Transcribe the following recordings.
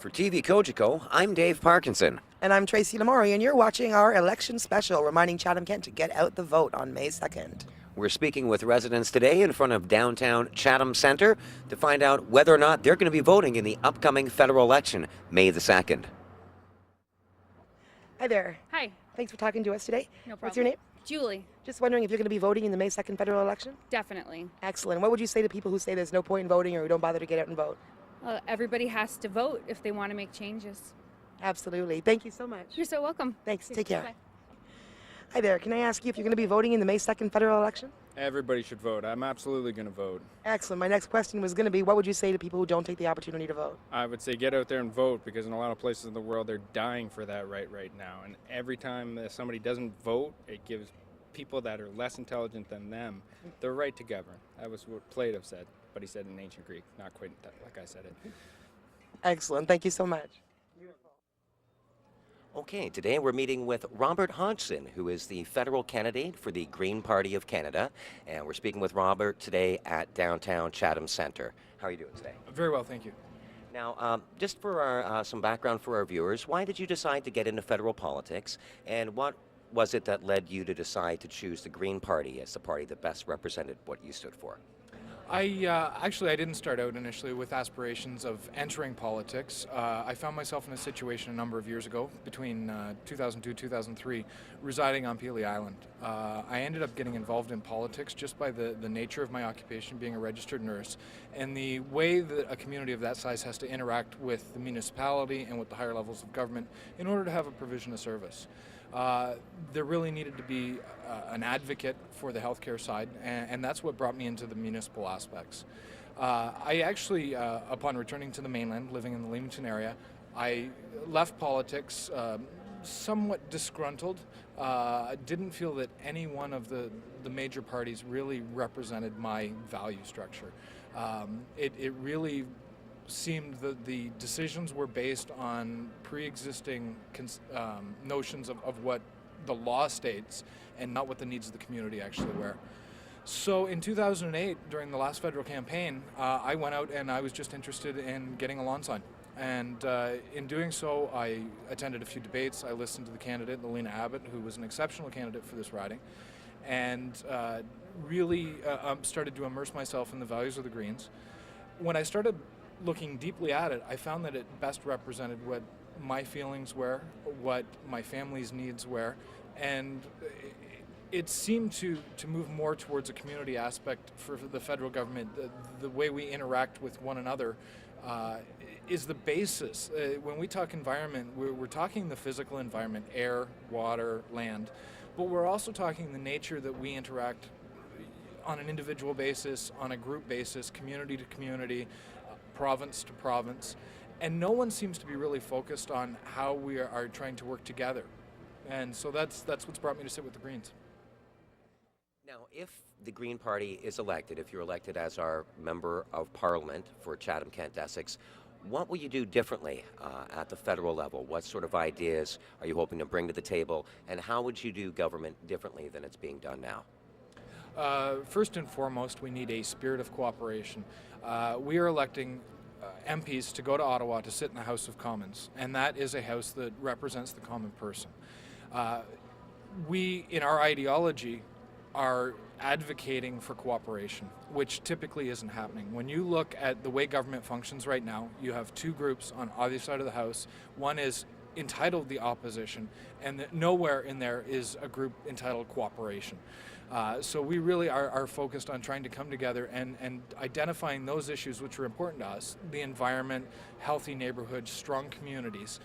For TV Kojiko, I'm Dave Parkinson. And I'm Tracy Lamourie, and you're watching our election special reminding Chatham-Kent to get out the vote on May 2nd. We're speaking with residents today in front of downtown Chatham Center to find out whether or not they're going to be voting in the upcoming federal election, May the 2nd. Hi there. Hi. Thanks for talking to us today. No problem. What's your name? Julie. Just wondering if you're going to be voting in the May 2nd federal election? Definitely. Excellent. What would you say to people who say there's no point in voting or who don't bother to get out and vote? Everybody has to vote if they want to make changes. Absolutely. Thank you so much. You're so welcome. Thanks. Take care. Bye. Hi there. Can I ask you if you're going to be voting in the May 2nd federal election? Everybody should vote. I'm absolutely going to vote. Excellent. My next question was going to be, what would you say to people who don't take the opportunity to vote? I would say get out there and vote, because in a lot of places in the world they're dying for that right now. And every time that somebody doesn't vote, it gives people that are less intelligent than them the right to govern. That was what Plato said, but he said in ancient Greek, not quite like I said it. Excellent. Thank you so much. Okay, today we're meeting with Robert Hodgson, who is the federal candidate for the Green Party of Canada. And we're speaking with Robert today at downtown Chatham Center. How are you doing today? Very well, thank you. Now, just for some background for our viewers, why did you decide to get into federal politics, and what was it that led you to decide to choose the Green Party as the party that best represented what you stood for? I didn't start out initially with aspirations of entering politics. I found myself in a situation a number of years ago, between 2002 2003, residing on Pelee Island. I ended up getting involved in politics just by the nature of my occupation, being a registered nurse, and the way that a community of that size has to interact with the municipality and with the higher levels of government in order to have a provision of service. There really needed to be an advocate for the healthcare side, and that's what brought me into the municipal aspects. I actually, upon returning to the mainland, living in the Leamington area, I left politics somewhat disgruntled. Didn't feel that any one of the major parties really represented my value structure. It really seemed that the decisions were based on pre-existing notions of what the law states and not what the needs of the community actually were. So in 2008, during the last federal campaign, I went out and I was just interested in getting a lawn sign. And in doing so, I attended a few debates. I listened to the candidate, Lena Abbott, who was an exceptional candidate for this riding, and really started to immerse myself in the values of the Greens. When I started looking deeply at it, I found that it best represented what my feelings were, what my family's needs were, and it seemed to move more towards a community aspect for the federal government. The way we interact with one another is the basis. When we talk environment, we're talking the physical environment, air, water, land, but we're also talking the nature that we interact on an individual basis, on a group basis, community to community, province to province, and no one seems to be really focused on how we are trying to work together. And so that's what's brought me to sit with the Greens. Now, if the Green Party is elected, if you're elected as our Member of Parliament for Chatham-Kent-Essex, what will you do differently at the federal level? What sort of ideas are you hoping to bring to the table, and how would you do government differently than it's being done now? First and foremost, we need a spirit of cooperation. We are electing MPs to go to Ottawa to sit in the House of Commons, and that is a house that represents the common person. We, in our ideology, are advocating for cooperation, which typically isn't happening. When you look at the way government functions right now, you have two groups on either side of the House. One is entitled the opposition, and nowhere in there is a group entitled cooperation. So we really are focused on trying to come together and identifying those issues which are important to us: the environment, healthy neighborhoods, strong communities,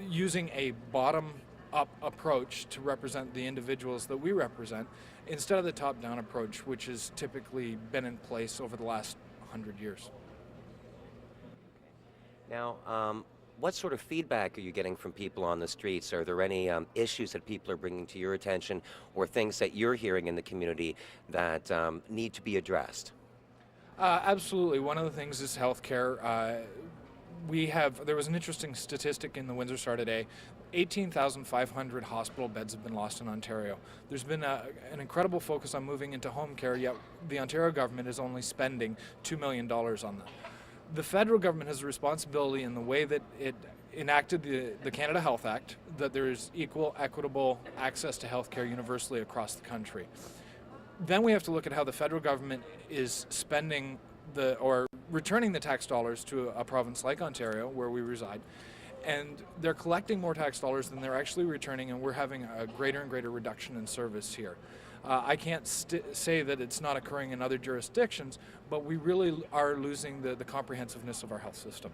using a bottom-up approach to represent the individuals that we represent, instead of the top-down approach, which has typically been in place over the last 100 years. Now, what sort of feedback are you getting from people on the streets? Are there any issues that people are bringing to your attention, or things that you're hearing in the community that need to be addressed? Absolutely. One of the things is healthcare. There was an interesting statistic in the Windsor Star today. 18,500 hospital beds have been lost in Ontario. There's been an incredible focus on moving into home care, yet the Ontario government is only spending $2 million on that. The federal government has a responsibility in the way that it enacted the Canada Health Act, that there is equal, equitable access to health care universally across the country. Then we have to look at how the federal government is spending or returning the tax dollars to a province like Ontario, where we reside. And they're collecting more tax dollars than they're actually returning, and we're having a greater and greater reduction in service here. I can't say that it's not occurring in other jurisdictions, but we really are losing the comprehensiveness of our health system.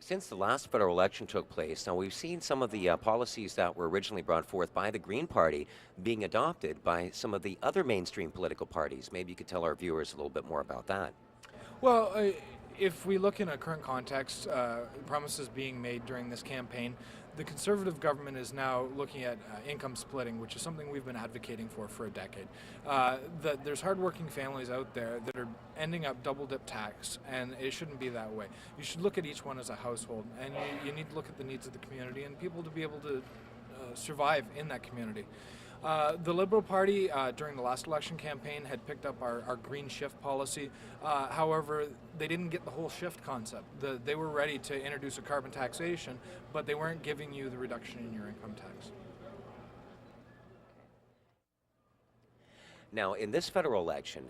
Since the last federal election took place, now we've seen some of the policies that were originally brought forth by the Green Party being adopted by some of the other mainstream political parties. Maybe you could tell our viewers a little bit more about that. Well, if we look in a current context, promises being made during this campaign, the Conservative government is now looking at income splitting, which is something we've been advocating for a decade. That there's hardworking families out there that are ending up double-dip tax, and it shouldn't be that way. You should look at each one as a household, and you need to look at the needs of the community and people to be able to survive in that community. The Liberal Party, during the last election campaign, had picked up our green shift policy. However, they didn't get the whole shift concept. They were ready to introduce a carbon taxation, but they weren't giving you the reduction in your income tax. Now, in this federal election,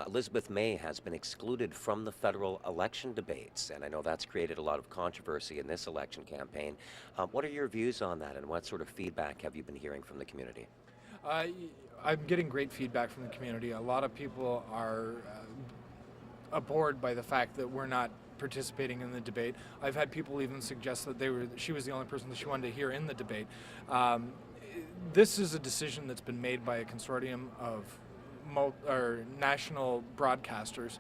Elizabeth May has been excluded from the federal election debates, and I know that's created a lot of controversy in this election campaign. What are your views on that, and what sort of feedback have you been hearing from the community? I'm getting great feedback from the community. A lot of people are abhorred by the fact that we're not participating in the debate. I've had people even suggest that she was the only person that she wanted to hear in the debate. This is a decision that's been made by a consortium of national broadcasters.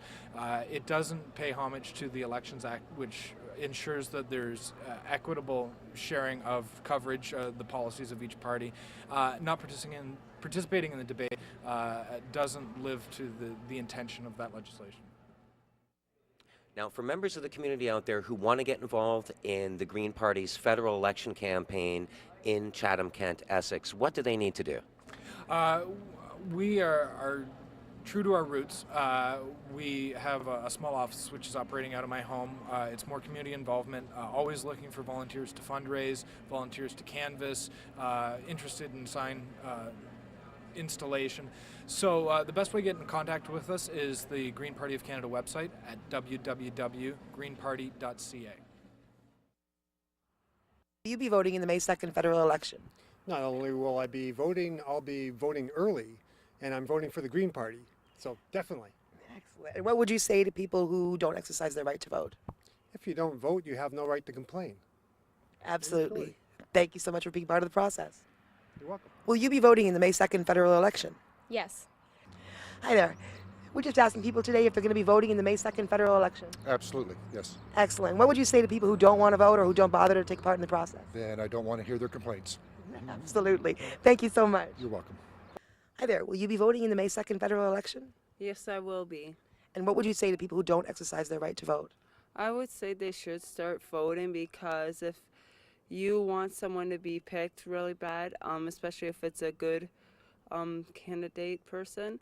It doesn't pay homage to the Elections Act, which ensures that there's equitable sharing of coverage, the policies of each party. Not participating in the debate doesn't live to the intention of that legislation. Now, for members of the community out there who want to get involved in the Green Party's federal election campaign in Chatham-Kent-Essex, what do they need to do? We are true to our roots. We have a small office which is operating out of my home. It's more community involvement, always looking for volunteers to fundraise, volunteers to canvass, interested in sign installation. So the best way to get in contact with us is the Green Party of Canada website at www.greenparty.ca. Will you be voting in the May 2nd federal election? Not only will I be voting, I'll be voting early, and I'm voting for the Green Party. So definitely. Excellent. And what would you say to people who don't exercise their right to vote? If you don't vote, you have no right to complain. Absolutely. Thank you so much for being part of the process. You're welcome. Will you be voting in the May 2nd federal election? Yes. Hi there. We're just asking people today if they're going to be voting in the May 2nd federal election. Absolutely, yes. Excellent. What would you say to people who don't want to vote or who don't bother to take part in the process? Then I don't want to hear their complaints. Absolutely. Thank you so much. You're welcome. Hi there. Will you be voting in the May 2nd federal election? Yes, I will be. And what would you say to people who don't exercise their right to vote? I would say they should start voting, because if you want someone to be picked really bad, especially if it's a good candidate person,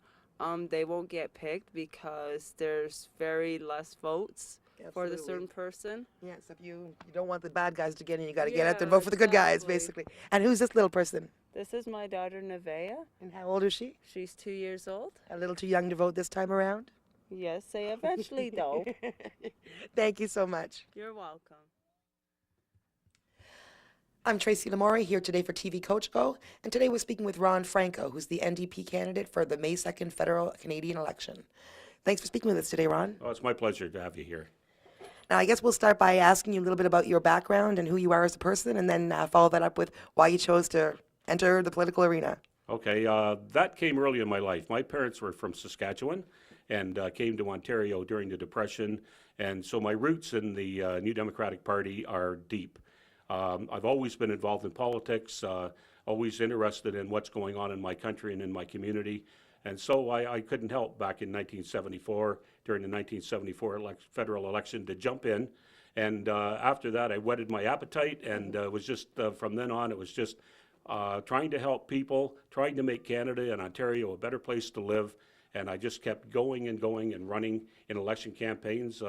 they won't get picked because there's very less votes for the certain person. Yes, if you don't want the bad guys to get in, you got to get out there and Yeah, vote for the good guys, exactly. basically. And who's this little person? This is my daughter, Nevaeh. And how old is she? She's 2 years old. A little too young to vote this time around? Yes, they eventually, though. Thank you so much. You're welcome. I'm Tracy Lamourie here today for TV Coach Go, and today we're speaking with Ron Franco, who's the NDP candidate for the May 2nd federal Canadian election. Thanks for speaking with us today, Ron. Oh, it's my pleasure to have you here. Now, I guess we'll start by asking you a little bit about your background and who you are as a person, and then follow that up with why you chose to enter the political arena. Okay, that came early in my life. My parents were from Saskatchewan and came to Ontario during the Depression, and so my roots in the New Democratic Party are deep. I've always been involved in politics, always interested in what's going on in my country and in my community, and so I couldn't help back in 1974, during the 1974 federal election, to jump in, and after that I whetted my appetite, and it was just, from then on, it was just trying to help people, trying to make Canada and Ontario a better place to live, and I just kept going and going and running in election campaigns,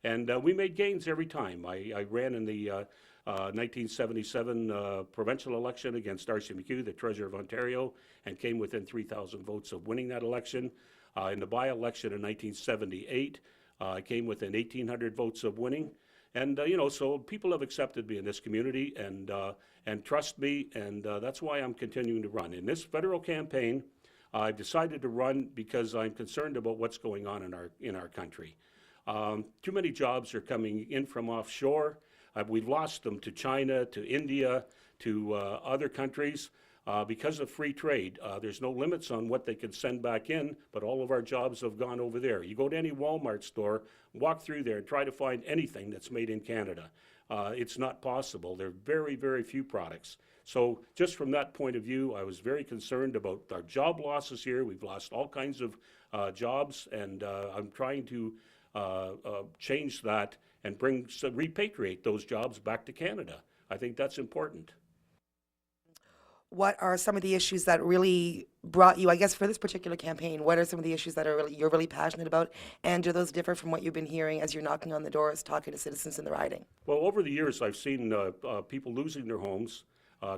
and we made gains every time. I ran in the 1977 provincial election against Darcy McHugh, the Treasurer of Ontario, and came within 3,000 votes of winning that election. In the by-election in 1978, I came within 1,800 votes of winning. And, so people have accepted me in this community and trust me, and that's why I'm continuing to run. In this federal campaign, I've decided to run because I'm concerned about what's going on in our country. Too many jobs are coming in from offshore. We've lost them to China, to India, to other countries because of free trade. There's no limits on what they can send back in, but all of our jobs have gone over there. You go to any Walmart store, walk through there and try to find anything that's made in Canada. It's not possible. There are very, very few products. So just from that point of view, I was very concerned about our job losses here. We've lost all kinds of jobs, and I'm trying to change that and repatriate those jobs back to Canada. I think that's important. What are some of the issues that really brought you, I guess, for this particular campaign? What are some of the issues that you're really passionate about? And do those differ from what you've been hearing as you're knocking on the doors, talking to citizens in the riding? Well, over the years, I've seen people losing their homes,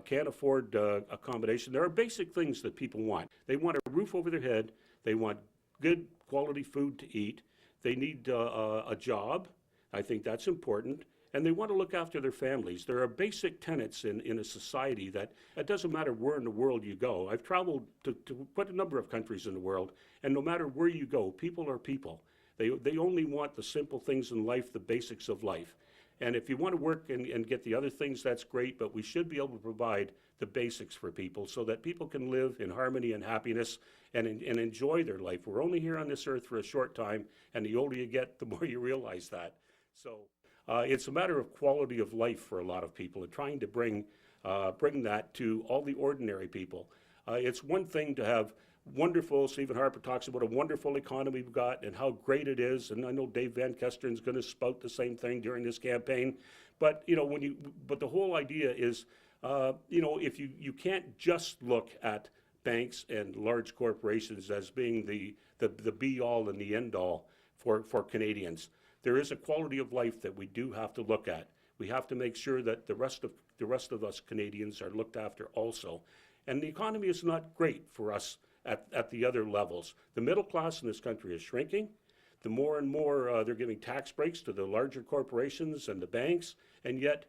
can't afford accommodation. There are basic things that people want. They want a roof over their head. They want good quality food to eat. They need a job. I think that's important. And they want to look after their families. There are basic tenets in a society that it doesn't matter where in the world you go. I've traveled to quite a number of countries in the world, and no matter where you go, people are people. They only want the simple things in life, the basics of life. And if you want to work and get the other things, that's great, but we should be able to provide the basics for people so that people can live in harmony and happiness and enjoy their life. We're only here on this earth for a short time, and the older you get, the more you realize that. So it's a matter of quality of life for a lot of people and trying to bring that to all the ordinary people. It's one thing to have wonderful, Stephen Harper talks about a wonderful economy we've got and how great it is, and I know Dave Van Kester's going to spout the same thing during this campaign, but but the whole idea is, if you can't just look at banks and large corporations as being the be-all and the end-all for Canadians. There is a quality of life that we do have to look at. We have to make sure that the rest of us Canadians are looked after also. And the economy is not great for us at the other levels. The middle class in this country is shrinking. The more and more they're giving tax breaks to the larger corporations and the banks, and yet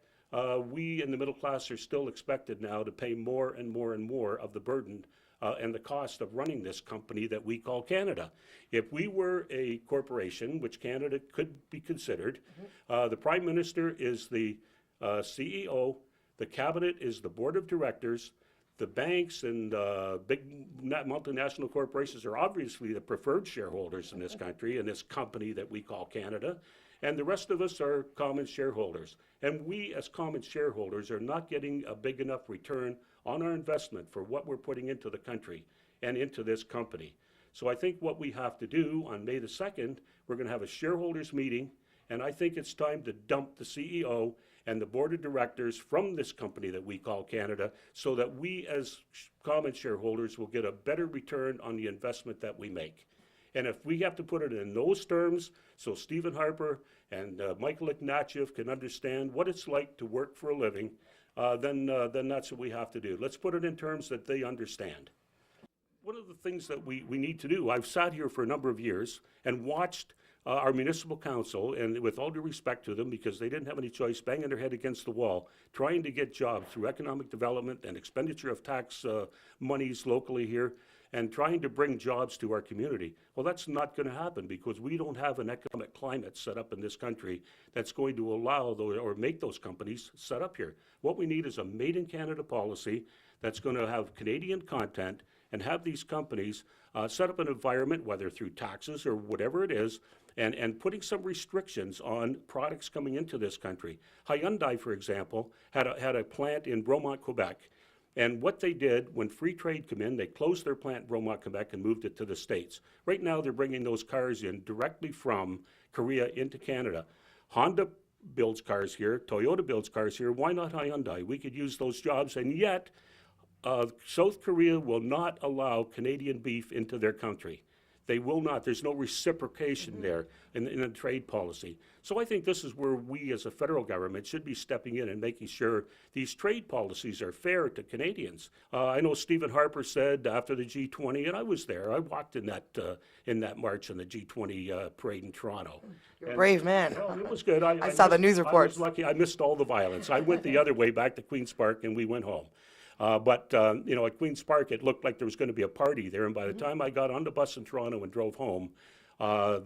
we in the middle class are still expected now to pay more and more and more of the burden and the cost of running this company that we call Canada. If we were a corporation, which Canada could be considered, the Prime Minister is the CEO, the Cabinet is the Board of Directors, the banks and big multinational corporations are obviously the preferred shareholders in this country, in this company that we call Canada, and the rest of us are common shareholders. And we as common shareholders are not getting a big enough return on our investment for what we're putting into the country and into this company. So I think what we have to do on May the 2nd, we're going to have a shareholders meeting, and I think it's time to dump the CEO and the board of directors from this company that we call Canada so that we as common shareholders will get a better return on the investment that we make. And if we have to put it in those terms, so Stephen Harper and Michael Ignatieff can understand what it's like to work for a living, then that's what we have to do. Let's put it in terms that they understand. One of the things that we need to do, I've sat here for a number of years and watched our municipal council, and with all due respect to them, because they didn't have any choice, banging their head against the wall, trying to get jobs through economic development and expenditure of tax monies locally here, and trying to bring jobs to our community. Well, that's not going to happen because we don't have an economic climate set up in this country that's going to allow or make those companies set up here. What we need is a made in Canada policy that's going to have Canadian content and have these companies set up an environment, whether through taxes or whatever it is, and putting some restrictions on products coming into this country. Hyundai, for example, had a plant in Bromont, Quebec. And what they did when free trade came in, they closed their plant in Bromont, Quebec and moved it to the States. Right now, they're bringing those cars in directly from Korea into Canada. Honda builds cars here, Toyota builds cars here. Why not Hyundai? We could use those jobs, and yet South Korea will not allow Canadian beef into their country. They will not. There's no reciprocation there in the trade policy. So I think this is where we as a federal government should be stepping in and making sure these trade policies are fair to Canadians. I know Stephen Harper said after the G20, and I was there, I walked in that march in the G20 parade in Toronto. You're a brave man. Well, it was good. I saw the news reports. I was lucky. I missed all the violence. I went the other way back to Queen's Park and we went home. But at Queen's Park, it looked like there was going to be a party there. And by the time I got on the bus in Toronto and drove home,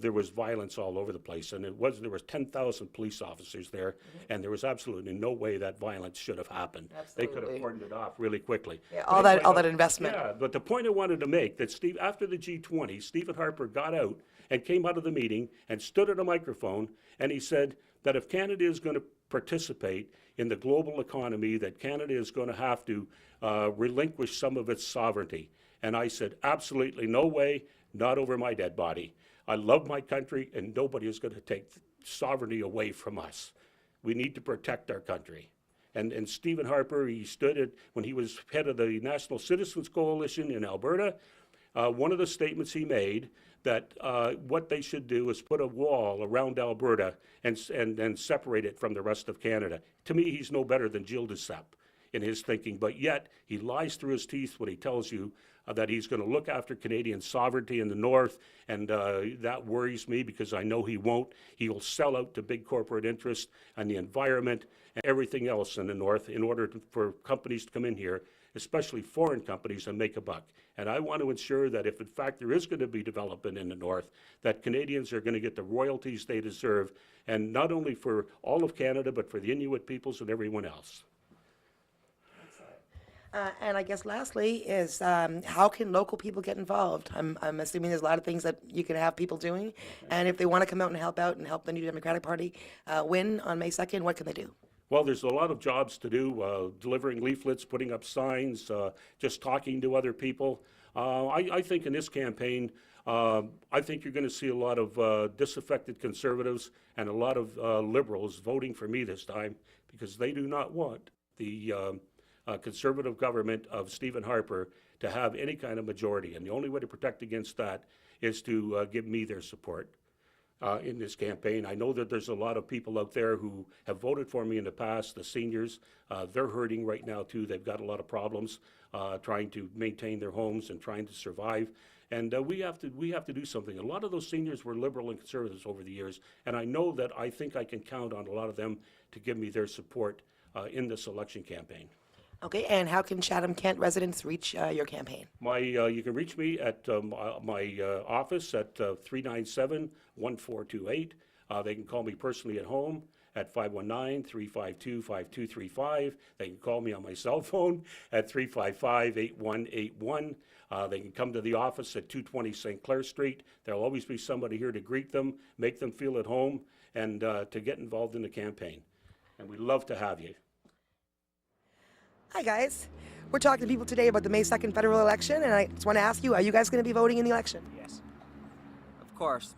there was violence all over the place. And there was 10,000 police officers there. And there was absolutely no way that violence should have happened. They could have cordoned it off really quickly. Yeah, all that investment. Yeah, but the point I wanted to make, that after the G20, Stephen Harper got out and came out of the meeting and stood at a microphone, and he said that if Canada is going to participate in the global economy, that Canada is going to have to relinquish some of its sovereignty. And I said, absolutely no way, not over my dead body. I love my country, and nobody is going to take sovereignty away from us. We need to protect our country. And Stephen Harper, he stood it when he was head of the National Citizens Coalition in Alberta. One of the statements he made that what they should do is put a wall around Alberta and separate it from the rest of Canada. To me, he's no better than Gilles Duceppe in his thinking, but yet he lies through his teeth when he tells you that he's going to look after Canadian sovereignty in the north, and that worries me because I know he won't. He will sell out to big corporate interests and the environment and everything else in the north in order for companies to come in here, especially foreign companies, and make a buck. And I want to ensure that if in fact there is going to be development in the north, that Canadians are going to get the royalties they deserve, and not only for all of Canada, but for the Inuit peoples and everyone else. And I guess lastly is how can local people get involved? I'm assuming there's a lot of things that you can have people doing. And if they want to come out and help the New Democratic Party win on May 2nd, what can they do? Well, there's a lot of jobs to do, delivering leaflets, putting up signs, just talking to other people. I think in this campaign, I think you're going to see a lot of disaffected conservatives and a lot of liberals voting for me this time because they do not want the conservative government of Stephen Harper to have any kind of majority. And the only way to protect against that is to give me their support in this campaign. I know that there's a lot of people out there who have voted for me in the past, the seniors. They're hurting right now too. They've got a lot of problems trying to maintain their homes and trying to survive. And we have to do something. A lot of those seniors were liberal and conservatives over the years, and I know that I think I can count on a lot of them to give me their support in this election campaign. Okay, and how can Chatham-Kent residents reach your campaign? You can reach me at my office at 397-1428. They can call me personally at home at 519-352-5235. They can call me on my cell phone at 355-8181. They can come to the office at 220 St. Clair Street. There'll always be somebody here to greet them, make them feel at home, and to get involved in the campaign. And we'd love to have you. Hi guys, we're talking to people today about the May 2nd federal election, and I just want to ask you, are you guys going to be voting in the election? Yes. Of course.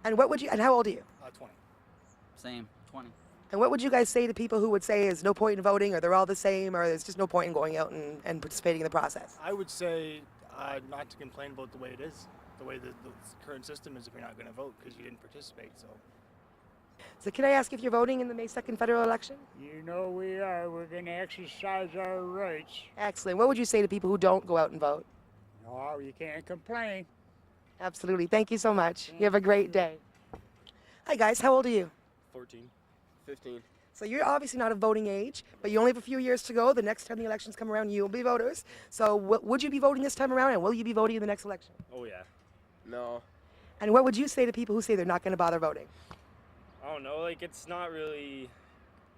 And how old are you? 20. Same, 20. And what would you guys say to people who would say there's no point in voting, or they're all the same, or there's just no point in going out and participating in the process? I would say not to complain about the way it is, the way the current system is if you're not going to vote because you didn't participate. So can I ask if you're voting in the May 2nd federal election? You know we are. We're going to exercise our rights. Excellent. What would you say to people who don't go out and vote? No, you can't complain. Absolutely. Thank you so much. You have a great day. Hi guys, how old are you? 14, 15. So you're obviously not of voting age, but you only have a few years to go. The next time the elections come around, you will be voters. So would you be voting this time around, and will you be voting in the next election? Oh yeah. No. And what would you say to people who say they're not going to bother voting? I don't know, it's not really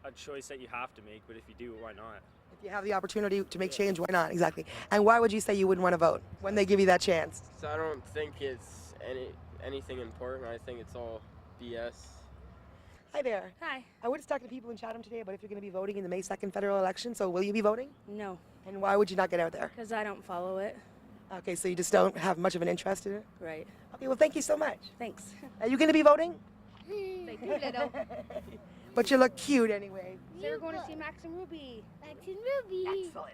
a choice that you have to make, but if you do, why not? If you have the opportunity to make change, why not? Exactly. And why would you say you wouldn't want to vote when they give you that chance? So I don't think it's anything important. I think it's all BS. Hi there. Hi. I was talking to people in Chatham today about if you're going to be voting in the May 2nd federal election, so will you be voting? No. And why would you not get out there? Because I don't follow it. Okay, so you just don't have much of an interest in it? Right. Okay, well, thank you so much. Thanks. Are you going to be voting? They do, little. But you look cute anyway. So we're going to see Max and Ruby. Max and Ruby. Excellent.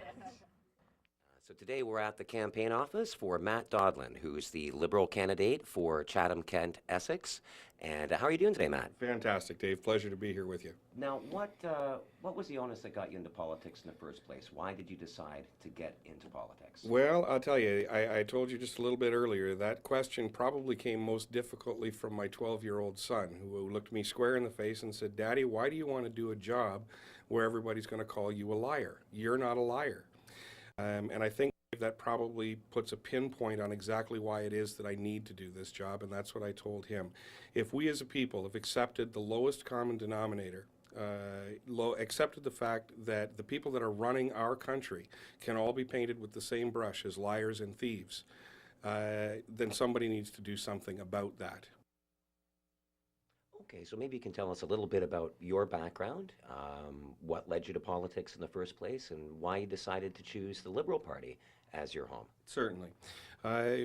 So today we're at the campaign office for Matt Dodlin, who's the Liberal candidate for Chatham-Kent-Essex. And how are you doing today, Matt? Fantastic, Dave. Pleasure to be here with you. Now, what was the onus that got you into politics in the first place? Why did you decide to get into politics? Well, I'll tell you, I told you just a little bit earlier, that question probably came most difficultly from my 12-year-old son, who looked me square in the face and said, "Daddy, why do you want to do a job where everybody's going to call you a liar? You're not a liar." And I think that probably puts a pinpoint on exactly why it is that I need to do this job, and that's what I told him. If we as a people have accepted the lowest common denominator, accepted the fact that the people that are running our country can all be painted with the same brush as liars and thieves, then somebody needs to do something about that. Okay, so maybe you can tell us a little bit about your background, what led you to politics in the first place, and why you decided to choose the Liberal Party as your home. Certainly.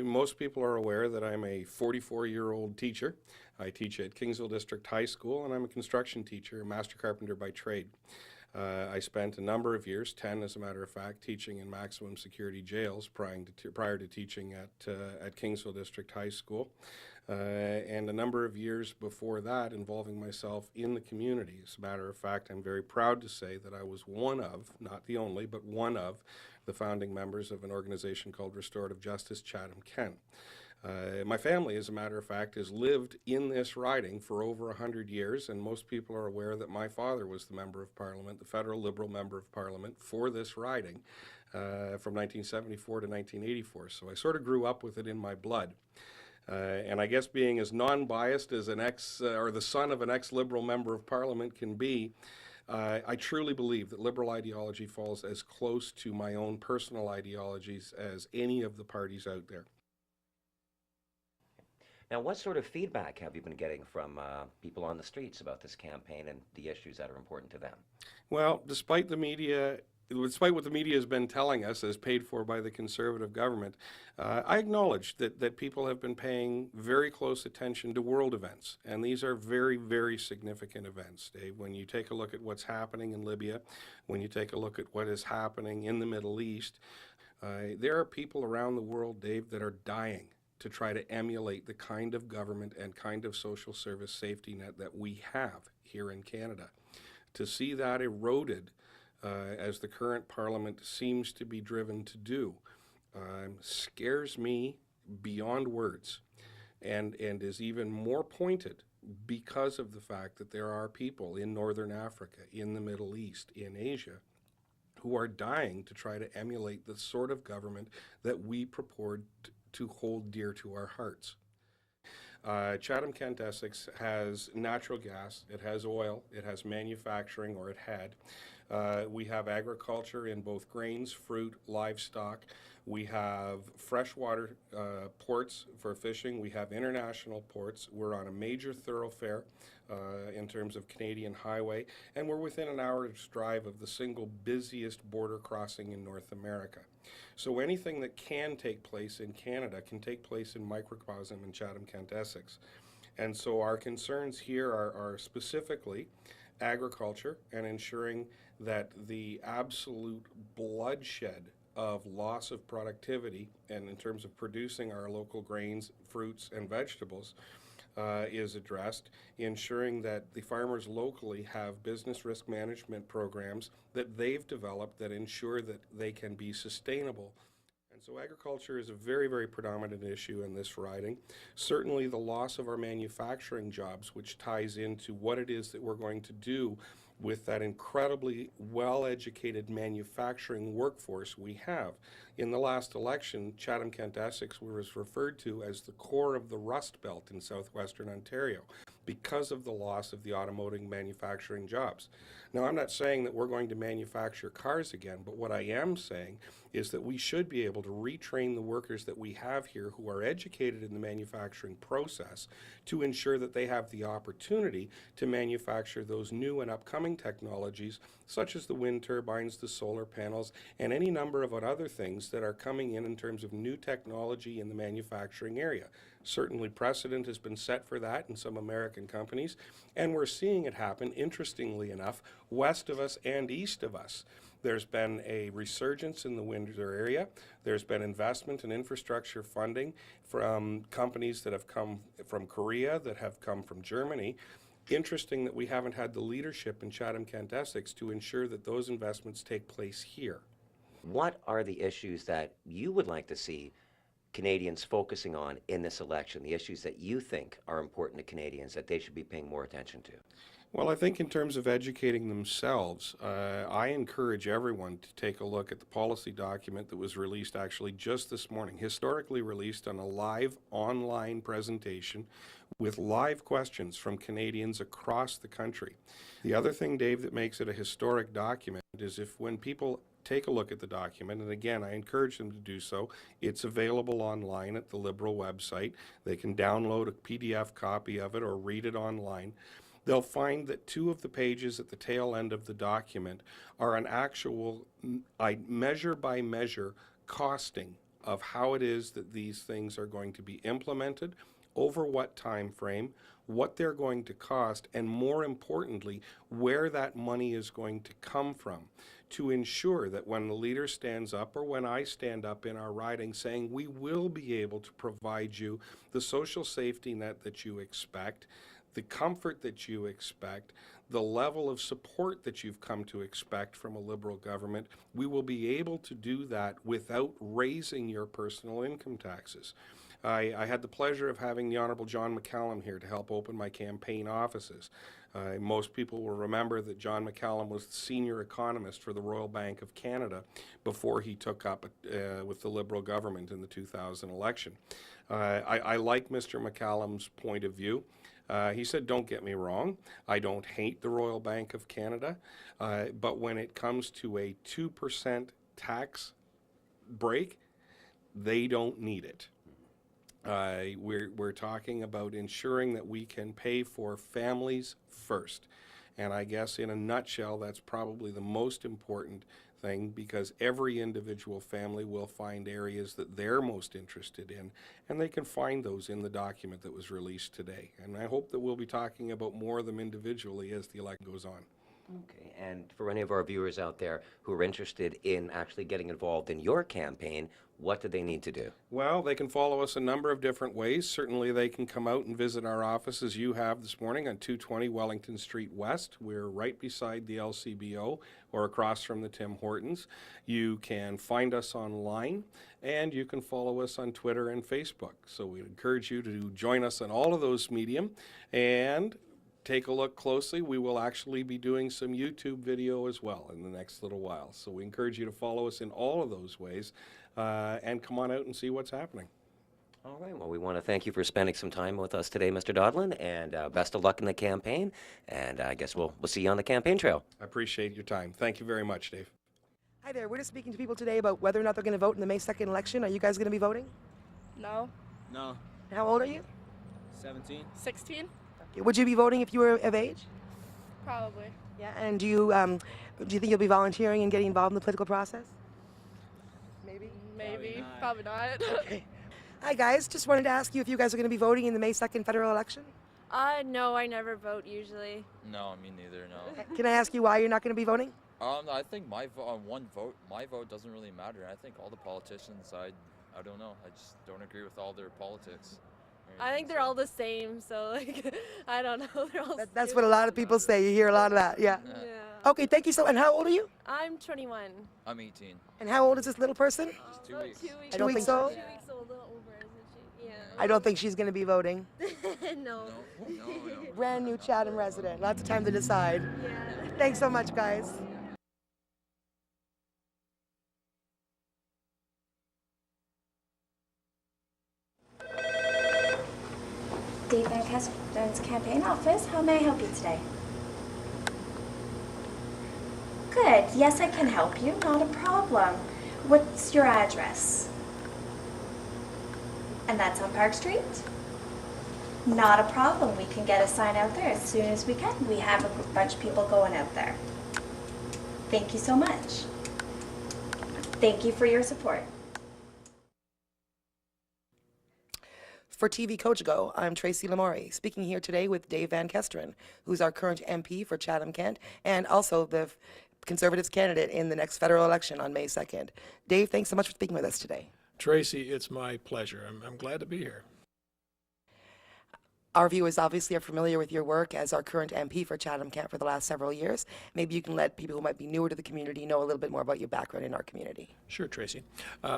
Most people are aware that I'm a 44-year-old teacher. I teach at Kingsville District High School, and I'm a construction teacher, a master carpenter by trade. I spent a number of years, 10 as a matter of fact, teaching in maximum security jails prior to teaching at Kingsville District High School. And a number of years before that involving myself in the community. As a matter of fact, I'm very proud to say that I was one of, not the only, but one of the founding members of an organization called Restorative Justice Chatham-Kent. My family, as a matter of fact, has lived in this riding for over 100 years, and most people are aware that my father was the Member of Parliament, the federal Liberal Member of Parliament for this riding from 1974 to 1984. So I sort of grew up with it in my blood. And I guess being as non-biased as or the son of an ex-Liberal Member of Parliament can be, I truly believe that Liberal ideology falls as close to my own personal ideologies as any of the parties out there. Now, what sort of feedback have you been getting from people on the streets about this campaign and the issues that are important to them? Well, despite what the media has been telling us as paid for by the Conservative government, I acknowledge that people have been paying very close attention to world events. And these are very, very significant events, Dave. When you take a look at what's happening in Libya, when you take a look at what is happening in the Middle East, there are people around the world, Dave, that are dying to try to emulate the kind of government and kind of social service safety net that we have here in Canada. To see that eroded as the current Parliament seems to be driven to do, scares me beyond words, and is even more pointed because of the fact that there are people in Northern Africa, in the Middle East, in Asia, who are dying to try to emulate the sort of government that we purport to hold dear to our hearts. Chatham-Kent-Essex has natural gas, it has oil, it has manufacturing, or it had. We have agriculture in both grains, fruit, livestock. We have freshwater ports for fishing. We have international ports. We're on a major thoroughfare in terms of Canadian highway, and we're within an hour's drive of the single busiest border crossing in North America. So anything that can take place in Canada can take place in microcosm in Chatham-Kent-Essex. And so our concerns here are specifically agriculture and ensuring that the absolute bloodshed of loss of productivity and in terms of producing our local grains, fruits, and vegetables is addressed, ensuring that the farmers locally have business risk management programs that they've developed that ensure that they can be sustainable. And so agriculture is a very, very predominant issue in this riding. Certainly the loss of our manufacturing jobs, which ties into what it is that we're going to do with that incredibly well-educated manufacturing workforce we have. In the last election, Chatham-Kent-Essex was referred to as the core of the Rust Belt in southwestern Ontario because of the loss of the automotive manufacturing jobs. Now, I'm not saying that we're going to manufacture cars again, but what I am saying is that we should be able to retrain the workers that we have here who are educated in the manufacturing process to ensure that they have the opportunity to manufacture those new and upcoming technologies such as the wind turbines, the solar panels, and any number of other things that are coming in terms of new technology in the manufacturing area. Certainly precedent has been set for that in some American companies, and we're seeing it happen, interestingly enough, west of us and east of us. There's been a resurgence in the Windsor area. There's been investment in infrastructure funding from companies that have come from Korea, that have come from Germany. Interesting that we haven't had the leadership in Chatham-Kent-Essex to ensure that those investments take place here. What are the issues that you would like to see Canadians focusing on in this election, the issues that you think are important to Canadians that they should be paying more attention to? Well, I think in terms of educating themselves, I encourage everyone to take a look at the policy document that was released actually just this morning, historically released on a live online presentation with live questions from Canadians across the country. The other thing, Dave, that makes it a historic document is if when people take a look at the document, and again, I encourage them to do so. It's available online at the Liberal website. They can download a PDF copy of it or read it online. They'll find that 2 of the pages at the tail end of the document are an actual measure-by-measure costing of how it is that these things are going to be implemented, over what time frame, what they're going to cost, and more importantly, where that money is going to come from, to ensure that when the leader stands up or when I stand up in our riding saying we will be able to provide you the social safety net that you expect, the comfort that you expect, the level of support that you've come to expect from a Liberal government, we will be able to do that without raising your personal income taxes. I had the pleasure of having the Honourable John McCallum here to help open my campaign offices. Most people will remember that John McCallum was the senior economist for the Royal Bank of Canada before he took up with the Liberal government in the 2000 election. I like Mr. McCallum's point of view. He said, don't get me wrong, I don't hate the Royal Bank of Canada, but when it comes to a 2% tax break, they don't need it. We're talking about ensuring that we can pay for families first. And I guess in a nutshell, that's probably the most important thing, because every individual family will find areas that they're most interested in, and they can find those in the document that was released today. And I hope that we'll be talking about more of them individually as the election goes on. Okay, and for any of our viewers out there who are interested in actually getting involved in your campaign, what do they need to do? Well, they can follow us a number of different ways. Certainly they can come out and visit our office as you have this morning on 220 Wellington Street West. We're right beside the LCBO or across from the Tim Hortons. You can find us online, and you can follow us on Twitter and Facebook. So we encourage you to join us on all of those medium and take a look closely. We will actually be doing some YouTube video as well in the next little while. So we encourage you to follow us in all of those ways and come on out and see what's happening. All right, well, we want to thank you for spending some time with us today, Mr. Dodlin, and best of luck in the campaign, and I guess we'll see you on the campaign trail. I appreciate your time. Thank you very much, Dave. Hi there. We're just speaking to people today about whether or not they're going to vote in the May 2nd election. Are you guys going to be voting? No. No. How old are you? 17. 16? Okay. Would you be voting if you were of age? Probably. Yeah. And do you think you'll be volunteering and getting involved in the political process? Maybe. Probably not. Okay. Hi guys. Just wanted to ask you if you guys are going to be voting in the May 2nd federal election. No, I never vote usually. No, me neither, no. Can I ask you why you're not going to be voting? I think my vote doesn't really matter. I think all the politicians, I don't know, I just don't agree with all their politics. I think they're all the same, so like, I don't know. They're all That's what a lot of people say. You hear a lot of that. Yeah. Yeah. Okay. Thank you so. And how old are you? I'm 21. I'm 18. And how old is this little person? Just 2 weeks. 2 weeks. I don't think so. 2 weeks old, a little over, isn't she? Yeah. I don't think she's going to be voting. No. No. Brand new Chatham resident. Lots of time to decide. Yeah. Thanks so much, guys. Dave Van Kesten's campaign office. How may I help you today? Good. Yes, I can help you. Not a problem. What's your address? And that's on Park Street? Not a problem. We can get a sign out there as soon as we can. We have a bunch of people going out there. Thank you so much. Thank you for your support. For TV Coach Go, I'm Tracy Lamourie, speaking here today with Dave Van Kesteren, who's our current MP for Chatham-Kent and also the Conservatives candidate in the next federal election on May 2nd. Dave, thanks so much for speaking with us today. Tracy, it's my pleasure. I'm glad to be here. Our viewers obviously are familiar with your work as our current MP for Chatham-Kent for the last several years. Maybe you can let people who might be newer to the community know a little bit more about your background in our community. Sure, Tracy.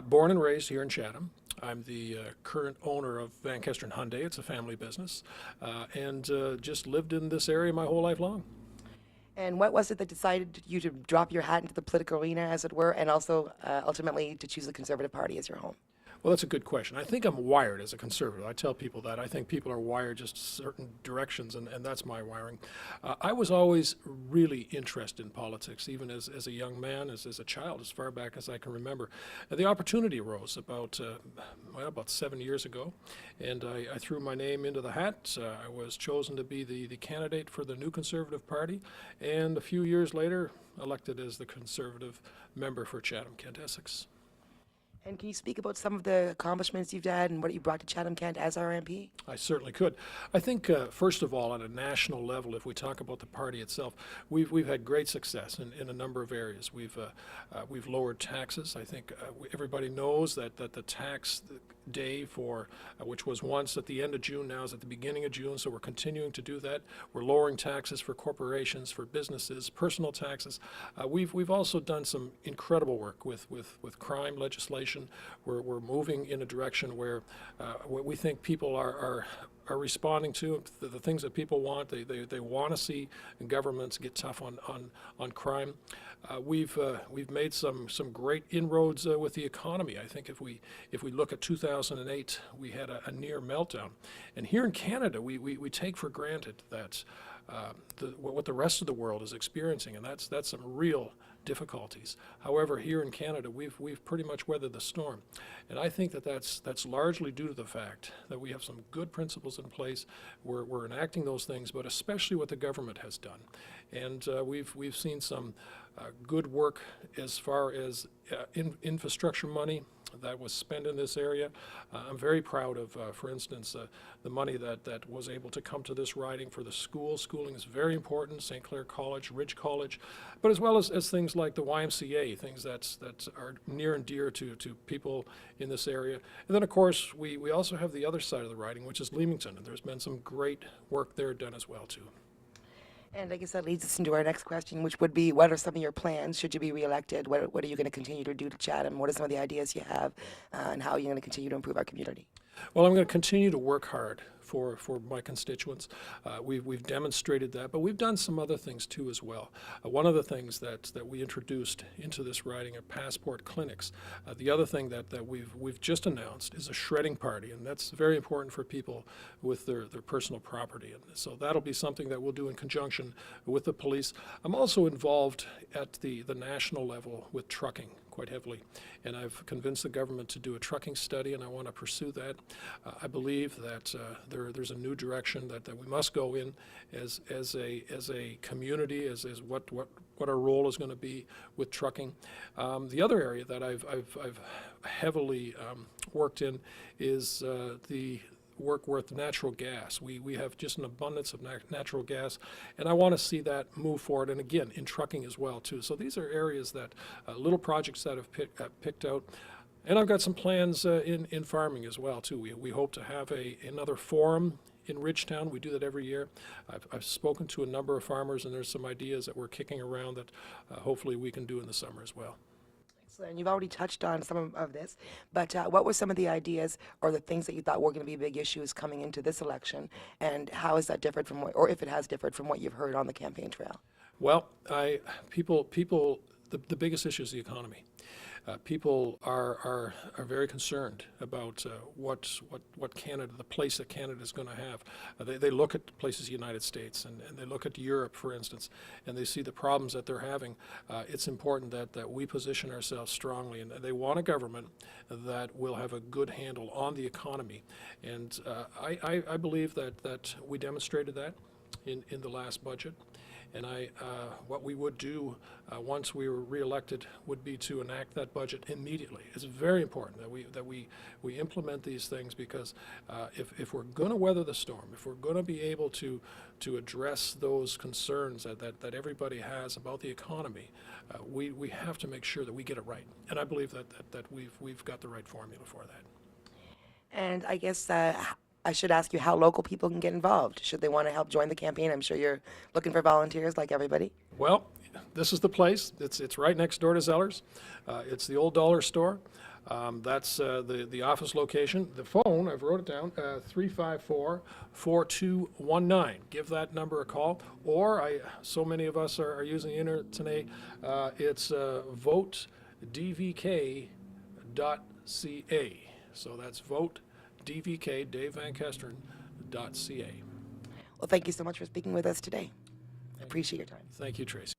Born and raised here in Chatham. I'm the current owner of Van Kesteren Hyundai. It's a family business, and just lived in this area my whole life long. And what was it that decided you to drop your hat into the political arena, as it were, and also ultimately to choose the Conservative Party as your home? Well, that's a good question. I think I'm wired as a conservative. I tell people that. I think people are wired just certain directions, and that's my wiring. I was always really interested in politics, even as a young man, as a child, as far back as I can remember. The opportunity arose about 7 years ago, and I threw my name into the hat. I was chosen to be the candidate for the new Conservative Party, and a few years later, elected as the Conservative member for Chatham-Kent-Essex. And can you speak about some of the accomplishments you've had and what you brought to Chatham-Kent as our MP? I certainly could. I think, first of all, on a national level, if we talk about the party itself, we've had great success in a number of areas. We've lowered taxes. I think everybody knows that the tax day for which was once at the end of June, now is at the beginning of June, so we're continuing to do that. We're lowering taxes for corporations, for businesses, personal taxes. We've also done some incredible work with crime legislation. We're moving in a direction where what we think people are responding to, the things that people want. They want to see governments get tough on crime. We've made some great inroads with the economy. I think if we look at 2008, we had a near meltdown, and here in Canada we take for granted that what the rest of the world is experiencing, and that's some real difficulties. However, here in Canada, we've pretty much weathered the storm, and I think that's largely due to the fact that we have some good principles in place. We're enacting those things, but especially what the government has done, and we've seen some good work as far as infrastructure money that was spent in this area. I'm very proud of, for instance, the money that was able to come to this riding for the school. Schooling is very important, St. Clair College, Ridge College, but as well as things like the YMCA, things that are near and dear to people in this area. And then, of course, we also have the other side of the riding, which is Leamington, and there's been some great work there done as well, too. And I guess that leads us into our next question, which would be, what are some of your plans should you be reelected? What are you going to continue to do to Chatham? What are some of the ideas you have, and how are you going to continue to improve our community? Well, I'm going to continue to work hard for my constituents. We've demonstrated that, but we've done some other things too as well. One of the things that we introduced into this riding are passport clinics. The other thing that we've just announced is a shredding party, and that's very important for people with their personal property. And so that'll be something that we'll do in conjunction with the police. I'm also involved at the national level with trucking quite heavily, and I've convinced the government to do a trucking study, and I want to pursue that. I believe that there's a new direction that we must go in as a community, as what our role is going to be with trucking. The other area that I've heavily worked in is the work with natural gas. We have just an abundance of natural gas, and I want to see that move forward, and again, in trucking as well, too. So these are areas that, little projects that I've picked out. And I've got some plans in farming as well, too. We hope to have another forum in Ridgetown. We do that every year. I've spoken to a number of farmers, and there's some ideas that we're kicking around that hopefully we can do in the summer as well. And you've already touched on some of this, but what were some of the ideas or the things that you thought were going to be big issues coming into this election, and how is that different from or if it has differed from what you've heard on the campaign trail? Well, the biggest issue is the economy. People are very concerned about what Canada, the place that Canada is going to have. They look at places in the United States and they look at Europe, for instance, and they see the problems that they're having. It's important that we position ourselves strongly, and they want a government that will have a good handle on the economy. And I believe that we demonstrated that in the last budget. And what we would do once we were reelected would be to enact that budget immediately. It's very important that we implement these things, because if we're going to weather the storm, if we're going to be able to address those concerns that everybody has about the economy, we have to make sure that we get it right. And I believe that we've got the right formula for that. And I guess I should ask you how local people can get involved. Should they want to help join the campaign? I'm sure you're looking for volunteers like everybody. Well, this is the place. It's right next door to Zeller's. It's the old dollar store. That's the office location. The phone, I've wrote it down, 354-4219. Give that number a call. Or so many of us are using the internet today. It's votedvk.ca. So that's votedvk, Dave Van Kesteren.ca. Well, thank you so much for speaking with us today. I appreciate your time. Thank you, Tracy.